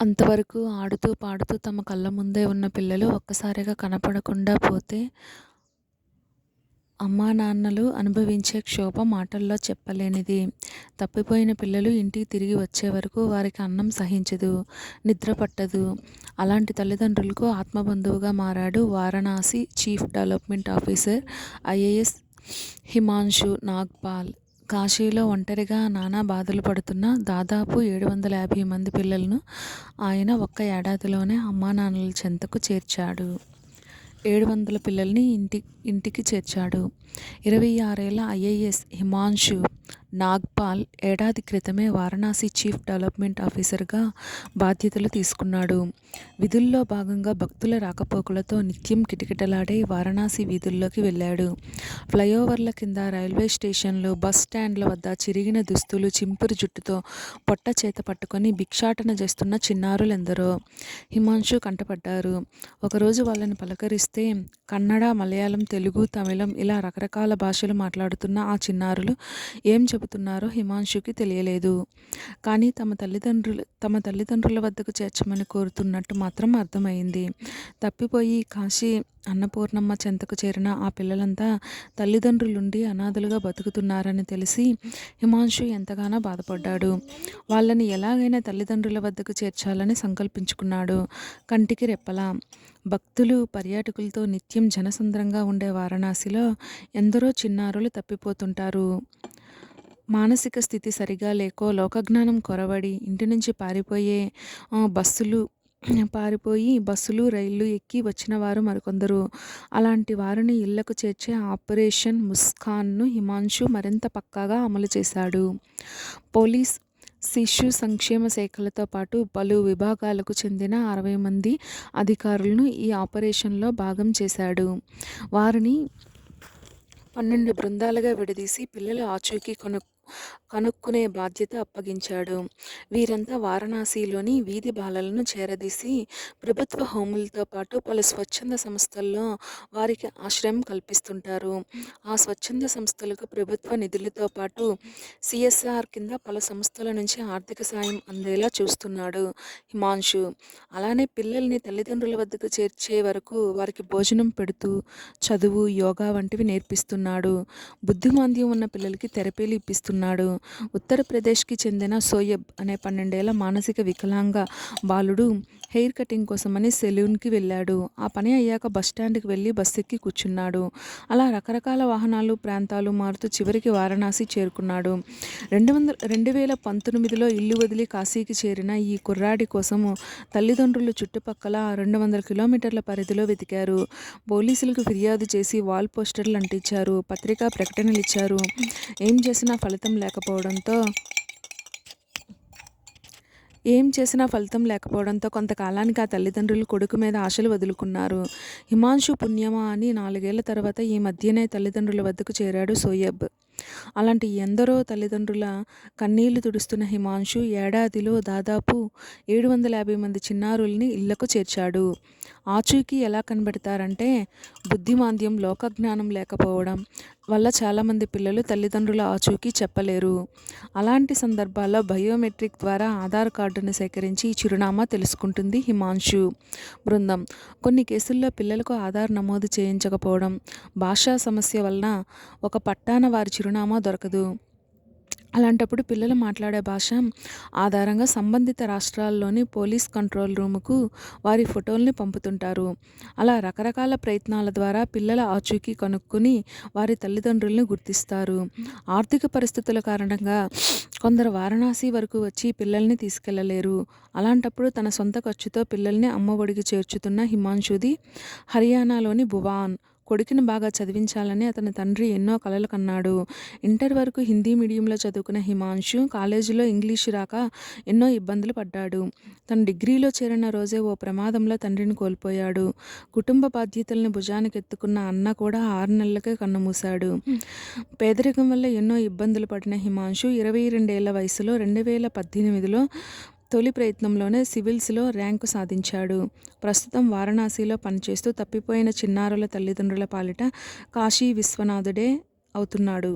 అంతవరకు ఆడుతూ, పాడుతూ తమ కళ్ళ ముందే ఉన్న పిల్లలు ఒక్కసారిగా కనపడకుండా పోతే అమ్మానాన్నలు అనుభవించే క్షోభ మాటల్లో చెప్పలేనిది. తప్పిపోయిన పిల్లలు ఇంటికి తిరిగి వచ్చే వరకు వారికి అన్నం సహించదు, నిద్ర పట్టదు. అలాంటి తల్లిదండ్రులకు ఆత్మబంధువుగా మారాడు Varanasi chief development officer IAS Himanshu Nagpal. కాశీలో ఒంటరిగా నానా బాధలు పడుతున్న దాదాపు 750 మంది పిల్లలను ఆయన ఒక్క ఏడాదిలోనే అమ్మానాన్నల చెంతకు చేర్చాడు. 700 పిల్లల్ని ఇంటికి చేర్చాడు. 26 ఏళ్ల ఐఏఎస్ హిమాంశు నాగ్పాల్ ఏడాది క్రితమే వారణాసి చీఫ్ డెవలప్మెంట్ ఆఫీసర్గా బాధ్యతలు తీసుకున్నాడు. విధుల్లో భాగంగా భక్తుల రాకపోకలతో నిత్యం కిటకిటలాడే వారణాసి వీధుల్లోకి వెళ్ళాడు. ఫ్లైఓవర్ల కింద, రైల్వే స్టేషన్లు, బస్ స్టాండ్ల వద్ద చిరిగిన దుస్తులు, చింపురు జుట్టుతో పొట్ట చేత పట్టుకొని భిక్షాటన చేస్తున్న చిన్నారులెందరో హిమాంశు కంటపడ్డారు. ఒకరోజు వాళ్ళని పలకరిస్తే కన్నడ, మలయాళం, తెలుగు, తమిళం ఇలా రకరకాల భాషలు మాట్లాడుతున్న ఆ చిన్నారులు ఏం చెబుతున్నారో హిమాంశుకి తెలియలేదు. కానీ తమ తల్లిదండ్రుల వద్దకు చేర్చమని కోరుతున్నట్టు మాత్రం అర్థమైంది. తప్పిపోయి కాశీ అన్నపూర్ణమ్మ చెంతకు చేరిన ఆ పిల్లలంతా తల్లిదండ్రులుండి అనాథలుగా బతుకుతున్నారని తెలిసి హిమాంశు ఎంతగానో బాధపడ్డాడు. వాళ్ళని ఎలాగైనా తల్లిదండ్రుల వద్దకు చేర్చాలని సంకల్పించుకున్నాడు. కంటికి రెప్పలా భక్తులు, పర్యాటకులతో నిత్యం జనసంద్రంగా ఉండే వారణాసిలో ఎందరో చిన్నారులు తప్పిపోతుంటారు. మానసిక స్థితి సరిగా లేకో, లోకజ్ఞానం కొరవడి ఇంటి నుంచి పారిపోయి బస్సులు, రైళ్లు ఎక్కి వచ్చిన వారు మరికొందరు. అలాంటి వారిని ఇళ్లకు చేర్చే ఆపరేషన్ ముస్కాన్ను హిమాంశు మరింత పక్కాగా అమలు చేశాడు. పోలీస్, శిశు సంక్షేమ శాఖలతో పాటు పలు విభాగాలకు చెందిన 60 మంది అధికారులను ఈ ఆపరేషన్లో భాగం చేశాడు. వారిని 12 బృందాలుగా విడదీసి పిల్లల ఆచూకీ కనుక్కునే బాధ్యత అప్పగించాడు. వీరంతా వారణాసిలోని వీధి బాలలను చేరదీసి ప్రభుత్వ హోములతో పాటు పలు స్వచ్ఛంద సంస్థల్లో వారికి ఆశ్రయం కల్పిస్తుంటారు. ఆ స్వచ్ఛంద సంస్థలకు ప్రభుత్వ నిధులతో పాటు సిఎస్ఆర్ కింద పలు సంస్థల నుంచి ఆర్థిక సాయం అందేలా చూస్తున్నాడు హిమాంశు. అలానే పిల్లల్ని తల్లిదండ్రుల వద్దకు చేర్చే వరకు వారికి భోజనం పెడుతూ చదువు, యోగా వంటివి నేర్పిస్తున్నాడు. బుద్ధిమాంద్యం ఉన్న పిల్లలకి థెరపీలు ఇప్పిస్తున్నాడు. ఉత్తరప్రదేశ్కి చెందిన సోయబ్ అనే 12 ఏళ్ల మానసిక వికలాంగ బాలుడు హెయిర్ కటింగ్ కోసమని సెలూన్కి వెళ్ళాడు. ఆ పని అయ్యాక బస్టాండ్కి వెళ్ళి బస్సు ఎక్కి కూర్చున్నాడు. అలా రకరకాల వాహనాలు, ప్రాంతాలు మారుతూ చివరికి వారణాసి చేరుకున్నాడు. 2019లో ఇల్లు వదిలి కాశీకి చేరిన ఈ కుర్రాడి కోసము తల్లిదండ్రులు చుట్టుపక్కల 200 కిలోమీటర్ల పరిధిలో వెతికారు. పోలీసులకు ఫిర్యాదు చేసి వాల్ పోస్టర్లు అంటించారు, పత్రికా ప్రకటనలు ఇచ్చారు. ఏం చేసినా ఫలితం లేకపోవడంతో కొంతకాలానికి ఆ తల్లిదండ్రులు కొడుకు మీద ఆశలు వదులుకున్నారు. హిమాంశు పుణ్యమా అని 4 ఏళ్ల తర్వాత ఈ మధ్యనే తల్లిదండ్రుల వద్దకు చేరాడు సోయబ్. అలాంటి ఎందరో తల్లిదండ్రుల కన్నీళ్లు తుడుస్తున్న హిమాంశు ఏడాదిలో దాదాపు 750 మంది చిన్నారుల్ని ఇళ్లకు చేర్చాడు. ఆచూకీ ఎలా కనిపెడతారంటే బుద్ధిమాంద్యం, లోకజ్ఞానం లేకపోవడం వల్ల చాలామంది పిల్లలు తల్లిదండ్రుల ఆచూకీ చెప్పలేరు. అలాంటి సందర్భాల్లో బయోమెట్రిక్ ద్వారా ఆధార్ కార్డును సేకరించి చిరునామా తెలుసుకుంటుంది హిమాంశు బృందం. కొన్ని కేసుల్లో పిల్లలకు ఆధార్ నమోదు చేయించకపోవడం, భాషా సమస్య వలన ఒక పట్టాన వారి చిరునామా దొరకదు. అలాంటప్పుడు పిల్లలు మాట్లాడే భాష ఆధారంగా సంబంధిత రాష్ట్రాల్లోని పోలీస్ కంట్రోల్ రూముకు వారి ఫోటోల్ని పంపుతుంటారు. అలా రకరకాల ప్రయత్నాల ద్వారా పిల్లల ఆచూకీ కనుక్కుని వారి తల్లిదండ్రులను గుర్తిస్తారు. ఆర్థిక పరిస్థితుల కారణంగా కొందరు వారణాసి వరకు వచ్చి పిల్లల్ని తీసుకెళ్లలేరు. అలాంటప్పుడు తన సొంత ఖర్చుతో పిల్లల్ని అమ్మఒడికి చేర్చుతున్న హిమాంశుది హర్యానాలోని భువాన్. కొడుకుని బాగా చదివించాలని అతని తండ్రి ఎన్నో కలలు కన్నాడు. ఇంటర్ వరకు హిందీ మీడియంలో చదువుకున్న హిమాంశు కాలేజీలో ఇంగ్లీషు రాక ఎన్నో ఇబ్బందులు పడ్డాడు. తను డిగ్రీలో చేరిన రోజే ఓ ప్రమాదంలో తండ్రిని కోల్పోయాడు. కుటుంబ బాధ్యతల్ని భుజానికెత్తుకున్న అన్న కూడా 6 నెలలకే కన్నుమూశాడు. పేదరికం వల్ల ఎన్నో ఇబ్బందులు పడిన హిమాంశు 22 ఏళ్ల వయసులో 2018లో తొలి ప్రయత్నంలోనే సివిల్స్లో ర్యాంకు సాధించాడు. ప్రస్తుతం వారణాసిలో పనిచేస్తూ తప్పిపోయిన చిన్నారుల తల్లిదండ్రుల పాలిట కాశీ విశ్వనాథుడే అవుతున్నాడు.